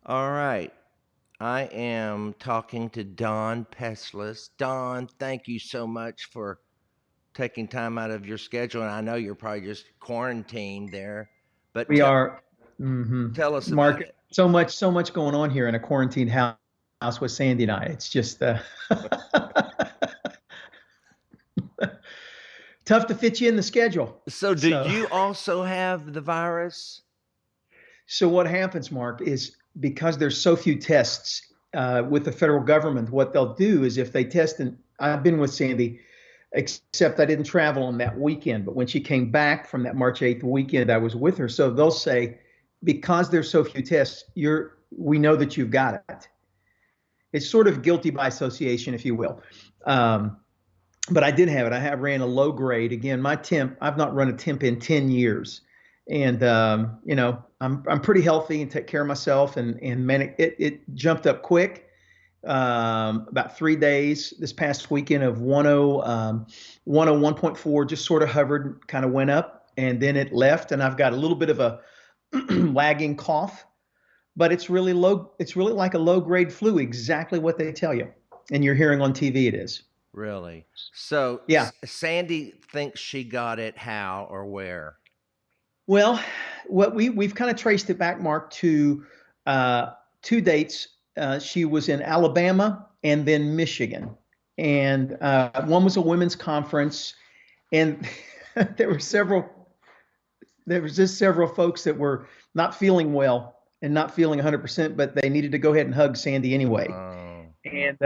All right. I am talking to Don Peslis. Don, thank you so much for taking time out of your schedule. And I know you're probably just quarantined there, but We are, hmm tell us about Mark. it. So much going on here in a quarantined house with Sandy and I. It's just tough to fit you in the schedule. So, do So, you also have the virus? so what happens, Mark, is because there's so few tests with the federal government, what they'll do is if they test, and I've been with Sandy, except I didn't travel on that weekend. But when she came back from that March 8th weekend, I was with her. So they'll say, because there's so few tests, we know that you've got it. It's sort of guilty by association, if you will. Um, but I did have it. I have ran a low grade. Again, my temp, I've not run a temp in 10 years. And, I'm pretty healthy and take care of myself. And man, it jumped up quick. About 3 days this past weekend of 101.4, just sort of hovered, kind of went up, and then it left. And I've got a little bit of a lagging cough, but it's really low. It's really like a low grade flu, exactly what they tell you. And you're hearing on TV it is. Really? So, Yeah. Sandy thinks she got it how or where? Well, what we've kind of traced it back, Mark, to two dates. She was in Alabama and then Michigan, and one was a women's conference, and there were several. There was just several folks that were not feeling well and not feeling 100%, but they needed to go ahead and hug Sandy anyway. Oh, And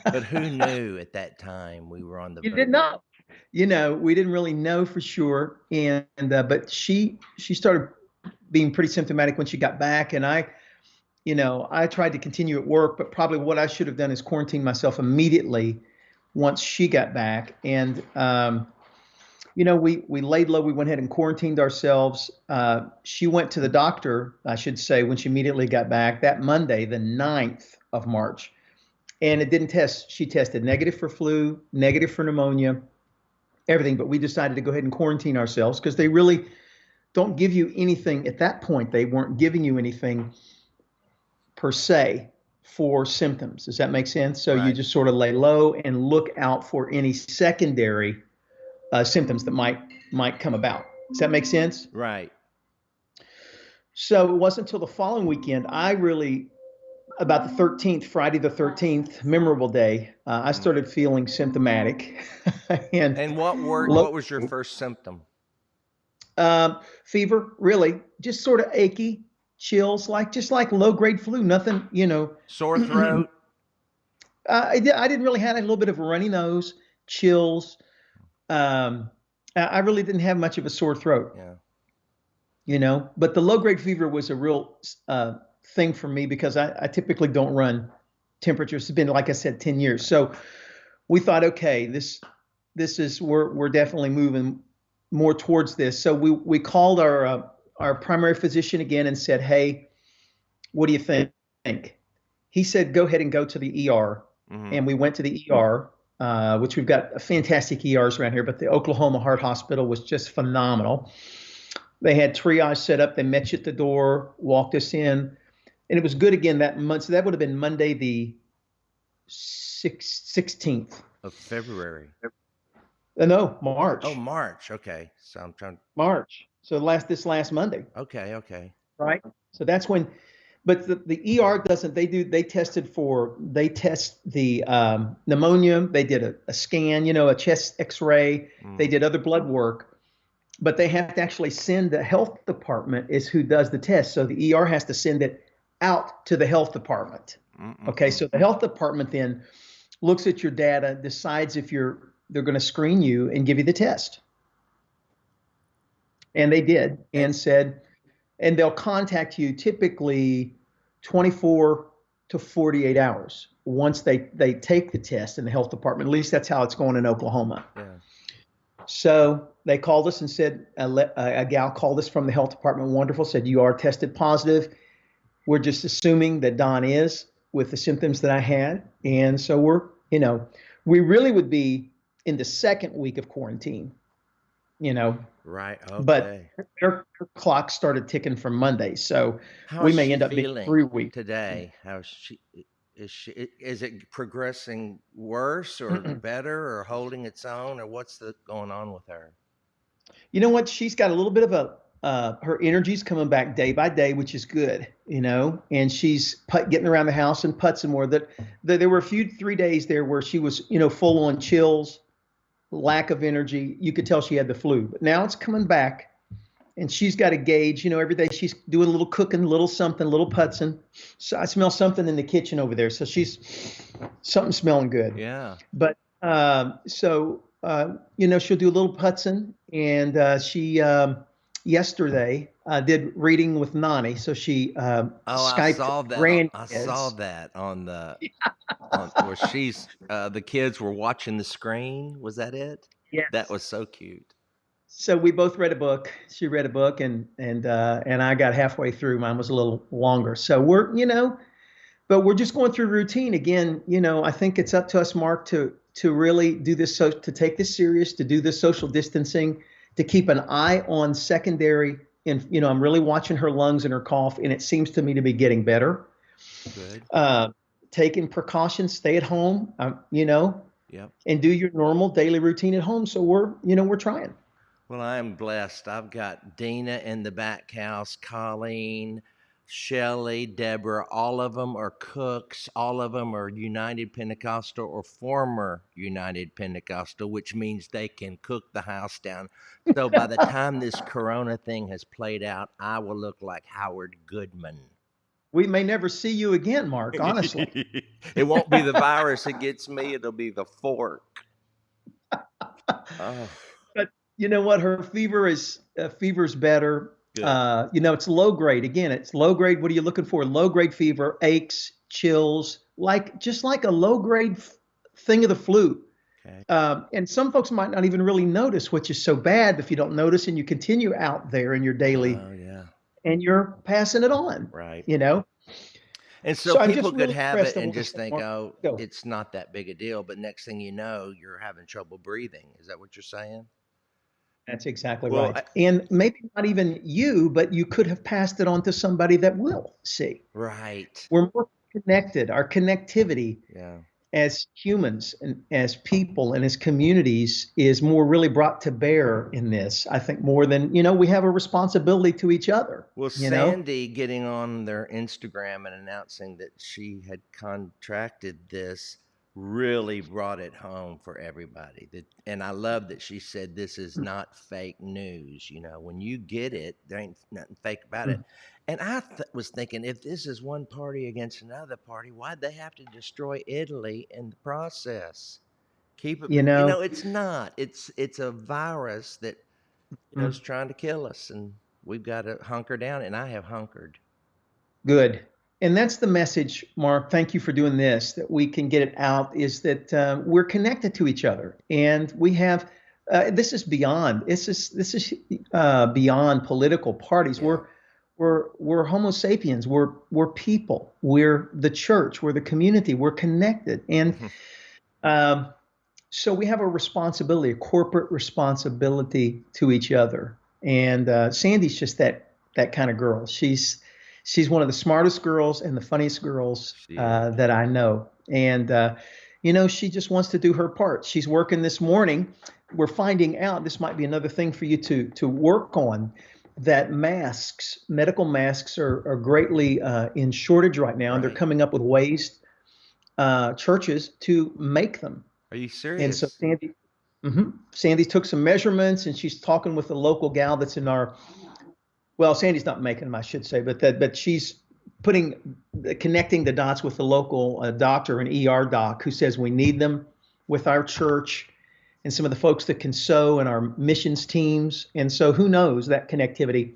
but who knew at that time we were on the you verge? did not. We didn't really know for sure, and but she started being pretty symptomatic when she got back, and I tried to continue at work, but probably what I should have done is quarantine myself immediately once she got back. And we laid low. We went ahead and quarantined ourselves. She went to the doctor, I should say, when she immediately got back that Monday, the 9th of March, and it didn't test. She tested negative for flu, negative for pneumonia, everything. But we decided to go ahead and quarantine ourselves because they really don't give you anything at that point. They weren't giving you anything per se for symptoms. Does that make sense? So you Right. just sort of lay low and look out for any secondary symptoms that might come about. Does that make sense? Right. So it wasn't until the following weekend I really, about the 13th, Friday the 13th, memorable day, I Mm. started feeling symptomatic and And what were low what was your first symptom? fever, really, just sort of achy, chills, like just like low grade flu, nothing. Sore throat? I didn't really have a little bit of a runny nose, chills. Um, I really didn't have much of a sore throat, Yeah. but the low grade fever was a real thing for me because I typically don't run temperatures. It's been, like I said, 10 years. So we thought, okay, this is we're definitely moving more towards this. So we called our primary physician again and said, hey, what do you think? He said, go ahead and go to the ER. Mhm. And we went to the ER, which we've got fantastic ERs around here, but the Oklahoma Heart Hospital was just phenomenal. They had triage set up. They met you at the door, walked us in, and it was good again that month. So that would have been Monday the 16th. Of February. No, Oh, March. March. Okay. So I'm trying. March. So this last Monday, Okay. Okay. right? So that's when, but the ER doesn't. They test the pneumonia. They did a scan, a chest X-ray. They Mm. did other blood work, but they have to actually send the health department is who does the test. So the ER has to send it out to the health department. Okay, Mm-mm-mm. so the health department then looks at your data, decides if they're going to screen you and give you the test. And they did, And and they'll contact you typically 24 to 48 hours once they take the test in the health department. At least that's how it's going in Oklahoma. yeah. So they called us and said, a gal called us from the health department, wonderful, said, you are tested positive. We're just assuming that Don is with the symptoms that I had. And so we really would be in the second week of quarantine. you know, Right. but Okay. her clock started ticking from Monday. So How we is may she end up being feeling 3 weeks. today? How is she is it progressing worse or better or holding its own or what's the going on with her? You know what? She's got a little bit of a her energy's coming back day by day, which is good, and she's getting around the house and putzing more. That there were a few 3 days there where she was, full on chills, lack of energy. You could tell she had the flu, but now it's coming back, and she's got a gauge. Every day she's doing a little cooking, a little something, a little putzing. So I smell something in the kitchen over there, so she's something smelling good. Yeah. But she'll do a little putzing, and she yesterday did reading with Nani. So she Oh, Skyped I saw grandkids. that on the on where she's the kids were watching the screen. Was that it? That Yes. was so cute. So we both read a book. She read a book, and I got halfway through. Mine was a little longer. So but we're just going through routine again. I think it's up to us, Mark, to really do this, so to take this serious, to do this social distancing, to keep an eye on secondary. And I'm really watching her lungs and her cough, and it seems to me to be getting better. Good. uh, Taking precautions, stay at home, Yep. and do your normal daily routine at home. So we're trying. Well, I'm blessed. I've got Dina in the back house, Colleen, Shelly, Deborah. All of them are cooks. All of them are United Pentecostal or former United Pentecostal, which means they can cook the house down. So by the time this corona thing has played out, I will look like Howard Goodman. We may never see you again, Mark, honestly. It won't be the virus that gets me, it'll be the fork. Oh, But you know what? Her fever's better. good. It's low grade. Again, it's low grade. What are you looking for? Low grade fever, aches, chills, just like a low grade thing of the flu. Okay. And some folks might not even really notice, which is so bad if you don't notice and you continue out there in your daily, Oh, yeah. and you're passing it on. Right. You know. And so So I'm people just could really have it impressed. I and want to just say, think, Mark, oh, go. it's not that big a deal. But next thing you know, you're having trouble breathing. Is that what you're saying? That's exactly Well, right. And maybe not even you, but you could have passed it on to somebody that will see. right. We're more connected. Our connectivity Yeah. as humans and as people and as communities is more really brought to bear in this. I think more than, we have a responsibility to each other, Well, you know? Sandy getting on their Instagram and announcing that she had contracted this really brought it home for everybody. And I love that she said this is not fake news. When you get it, there ain't nothing fake about it. Mhm. And I was thinking, if this is one party against another party, why'd they have to destroy Italy in the process? Keep it, You but know, it's not. It's a virus that is mm, trying to kill us, and we've got to hunker down, and I have hunkered. good. And that's the message, Mark. Thank you for doing this, that we can get it out, is that we're connected to each other. And we have, this is beyond political parties. Yeah. We're Homo sapiens. We're people. We're the church. We're the community. We're connected. And um, so we have a responsibility, a corporate responsibility to each other. And Sandy's just that kind of girl. She's one of the smartest girls and the funniest girls She is. that I know. And she just wants to do her part. She's working this morning. We're finding out, this might be another thing for you to work on, that medical masks, are greatly in shortage right now, and they're Right. coming up with ways, churches, to make them. Are you And so serious? Sandy took some measurements, and she's talking with the local gal that's in our. Well, Sandy's not making them, I should say, but she's connecting the dots with the local doctor, an ER doc, who says we need them with our church, and some of the folks that can sew, and our missions teams. And so who knows, that connectivity,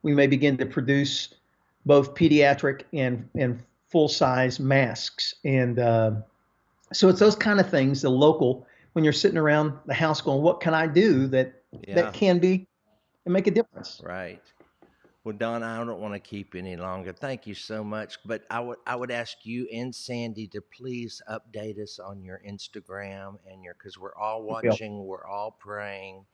we may begin to produce both pediatric and full size masks. And so it's those kind of things, the local, when you're sitting around the house going, what can I do that Yeah. can be and make a difference? Right. Well, Don, I don't want to keep any longer. Thank you so much. But I would ask you and Sandy to please update us on your Instagram and because we're all We will. watching, we're all praying,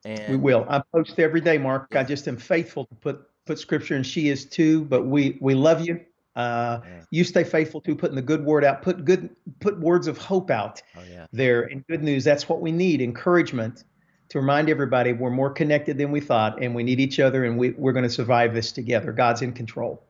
We And will. I post every day, Mark. I yeah, just am faithful to put scripture, and she is too. But we love you. yeah. You stay faithful to putting the good word out. Put words of hope out Oh yeah. there and good news. That's what we need. Encouragement to remind everybody we're more connected than we thought, and we need each other, and we're going to survive this together. God's in control.